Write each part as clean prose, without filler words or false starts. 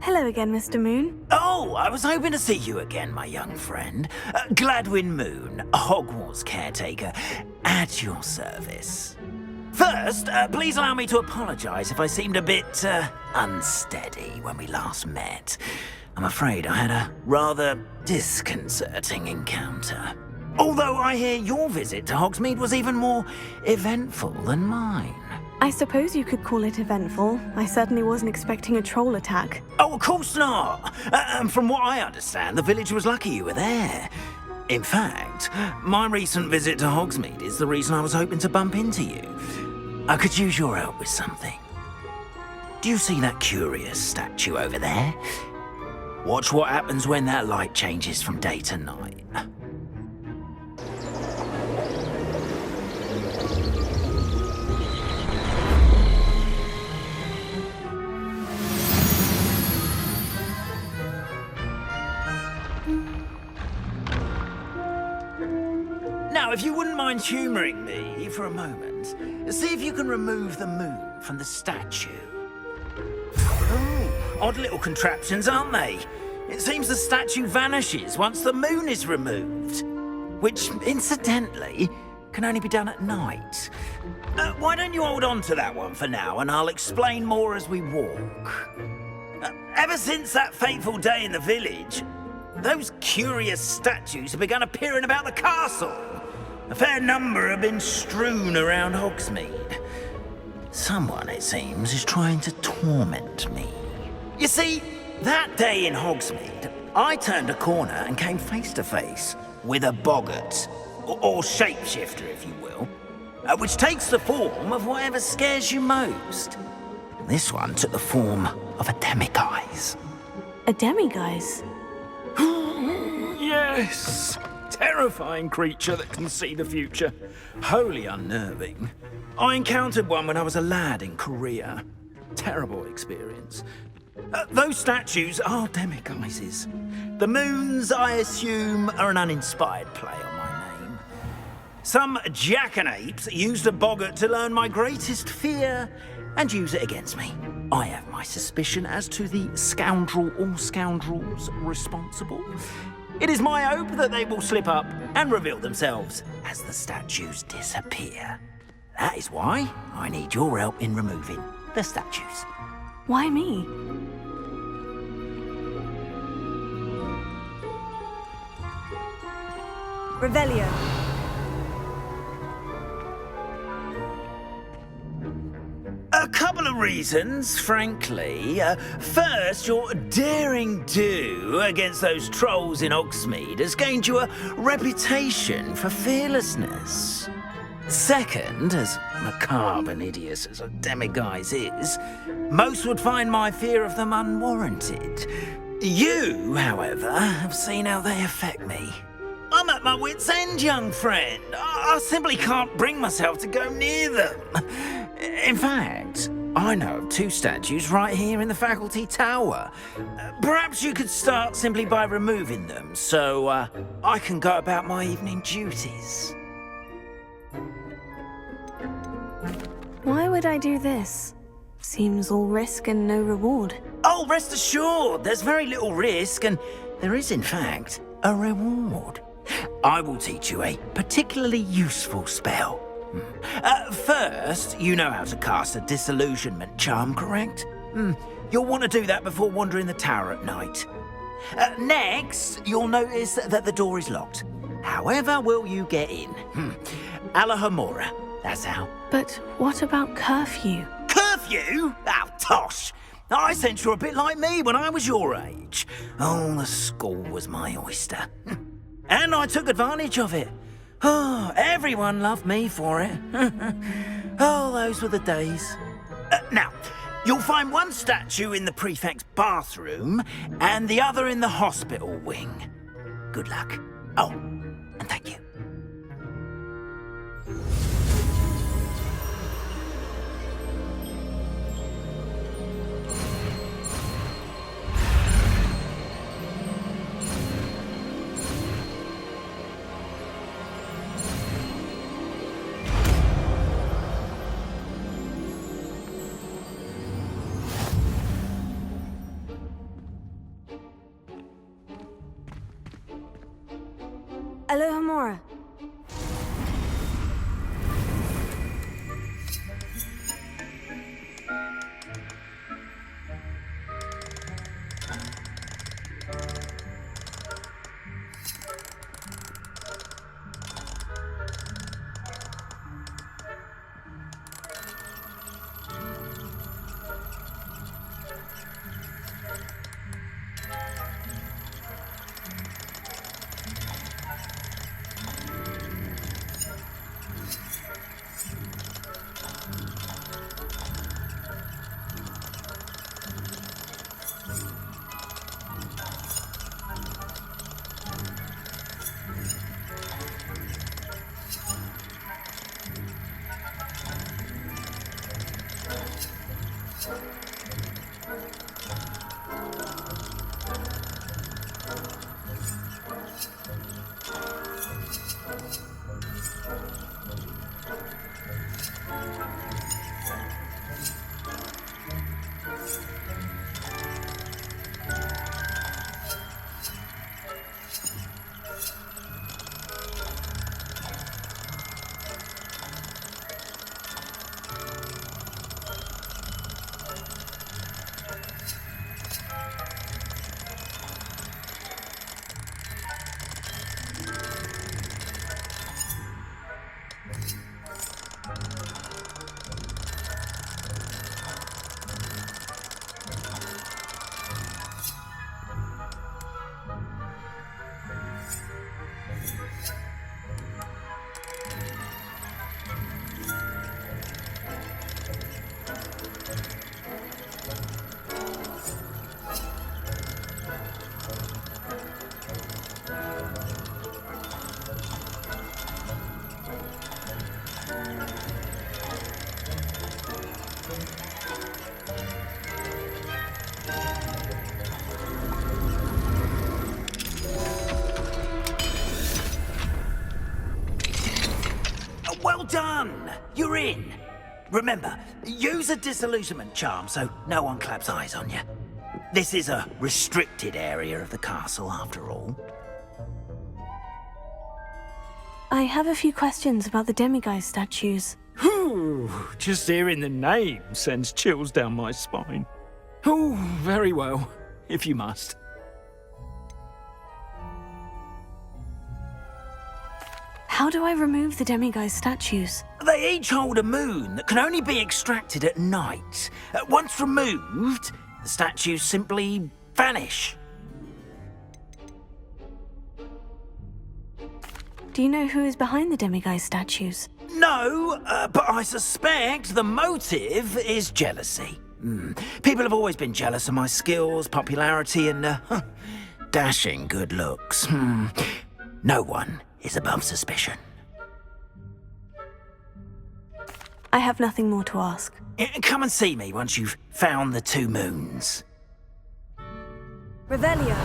Hello again, Mr. Moon. Oh, I was hoping to see you again, my young friend. Gladwin Moon, Hogwarts caretaker, at your service. First, please allow me to apologize if I seemed a bit, unsteady when we last met. I'm afraid I had a rather disconcerting encounter. Although I hear your visit to Hogsmeade was even more eventful than mine. I suppose you could call it eventful. I certainly wasn't expecting a troll attack. Oh, of course not. And from what I understand, the village was lucky you were there. In fact, my recent visit to Hogsmeade is the reason I was hoping to bump into you. I could use your help with something. Do you see that curious statue over there? Watch what happens when that light changes from day to night. Now, if you wouldn't mind humouring me for a moment, see if you can remove the moon from the statue. Oh, odd little contraptions, aren't they? It seems the statue vanishes once the moon is removed. Which, incidentally, can only be done at night. Why don't you hold on to that one for now, and I'll explain more as we walk. Ever since that fateful day in the village, those curious statues have begun appearing about the castle. A fair number have been strewn around Hogsmeade. Someone, it seems, is trying to torment me. You see, that day in Hogsmeade, I turned a corner and came face to face with a boggart, or shapeshifter, if you will, which takes the form of whatever scares you most. This one took the form of a demiguise. A demiguise? Yes! Terrifying creature that can see the future. Wholly unnerving. I encountered one when I was a lad in Korea. Terrible experience. Those statues are demiguises. The moons, I assume, are an uninspired play on my name. Some jackanapes used a boggart to learn my greatest fear and use it against me. I have my suspicion as to the scoundrel or scoundrels responsible. It is my hope that they will slip up and reveal themselves as the statues disappear. That is why I need your help in removing the statues. Why me? Revelio. A couple of reasons, frankly. First, your daring do against those trolls in Hogsmeade has gained you a reputation for fearlessness. Second, as macabre and hideous as a demiguise is, most would find my fear of them unwarranted. You, however, have seen how they affect me. I'm at my wit's end, young friend. I simply can't bring myself to go near them. In fact, I know of two statues right here in the faculty tower. Perhaps you could start simply by removing them, so I can go about my evening duties. Why would I do this? Seems all risk and no reward. Oh, rest assured, there's very little risk, and there is, in fact, a reward. I will teach you a particularly useful spell. First, you know how to cast a disillusionment charm, correct? You'll want to do that before wandering the tower at night. Next, you'll notice that the door is locked. However will you get in? Alahomora, that's how. But what about curfew? Curfew? Oh, tosh! I sense you're a bit like me when I was your age. Oh, the school was my oyster. And I took advantage of it. Oh, everyone loved me for it. Oh, those were the days. Now, you'll find one statue in the prefect's bathroom and the other in the hospital wing. Good luck. Oh, and thank you. Gamora. Well done! You're in. Remember, use a disillusionment charm so no one claps eyes on you. This is a restricted area of the castle, after all. I have a few questions about the demiguise statues. Whew, just hearing the name sends chills down my spine. Oh, very well, if you must. How do I remove the demiguise statues? They each hold a moon that can only be extracted at night. Once removed, the statues simply vanish. Do you know who is behind the demiguise statues? No, but I suspect the motive is jealousy. People have always been jealous of my skills, popularity, and dashing good looks. No one is above suspicion. I have nothing more to ask. Come and see me once you've found the two moons. Revelio.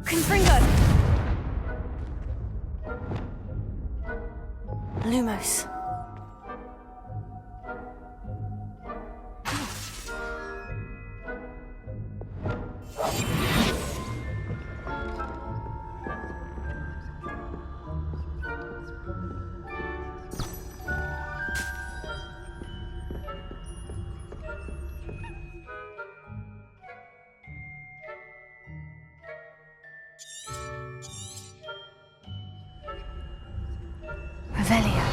Confringo! Lumos. Revelio.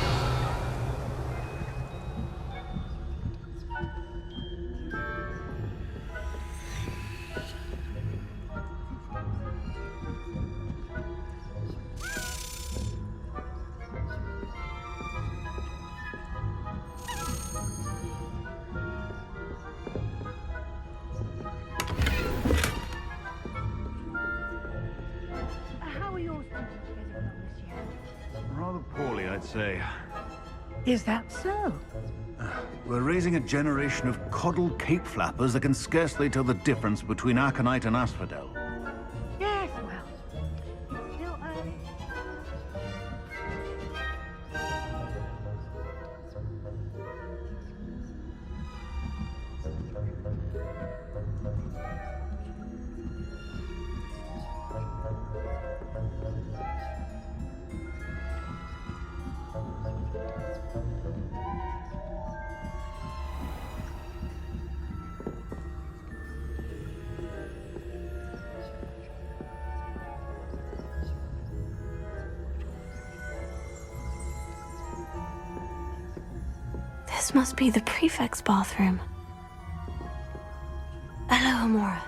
How are yours getting on this year? Rather poorly, I'd say. Is that so? We're raising a generation of coddled cape flappers that can scarcely tell the difference between aconite and asphodel. Yes, well, it's still early. This must be the prefect's bathroom. Hello, Amora.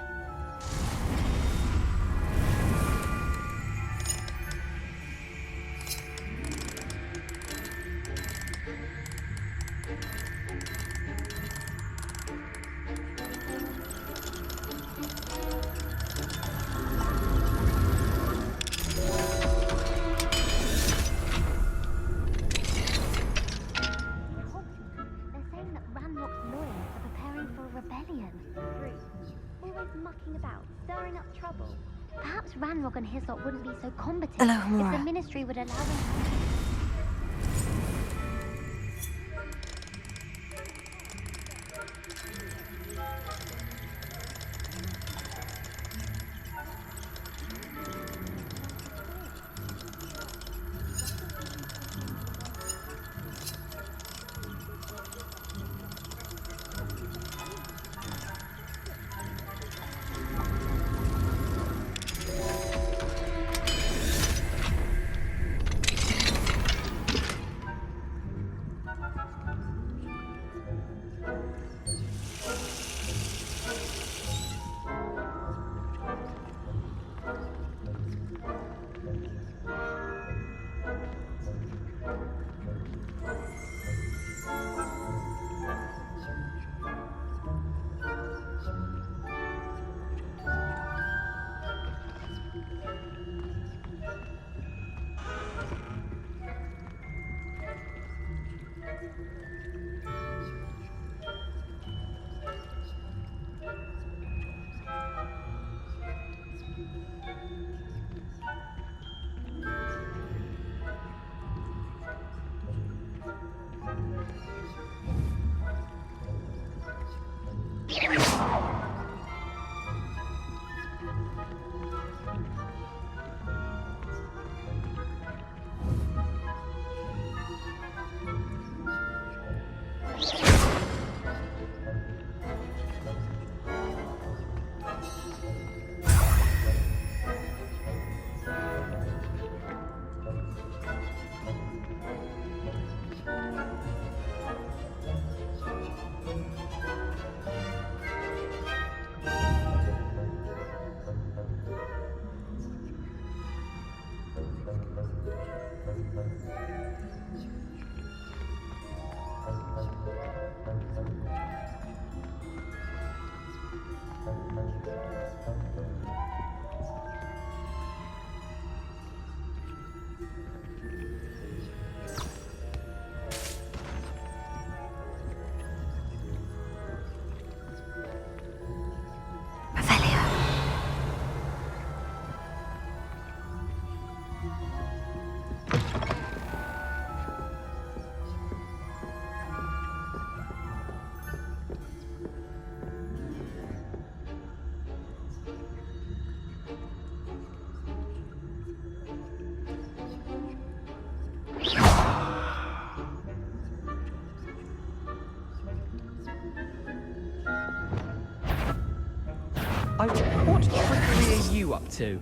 They're saying that Ranrock's lawyers are preparing for a rebellion. Always mucking about, stirring up trouble. Perhaps Ranrock and his lot wouldn't be so combative Hello, if Amora. the ministry would allow them. What trickery are you up to?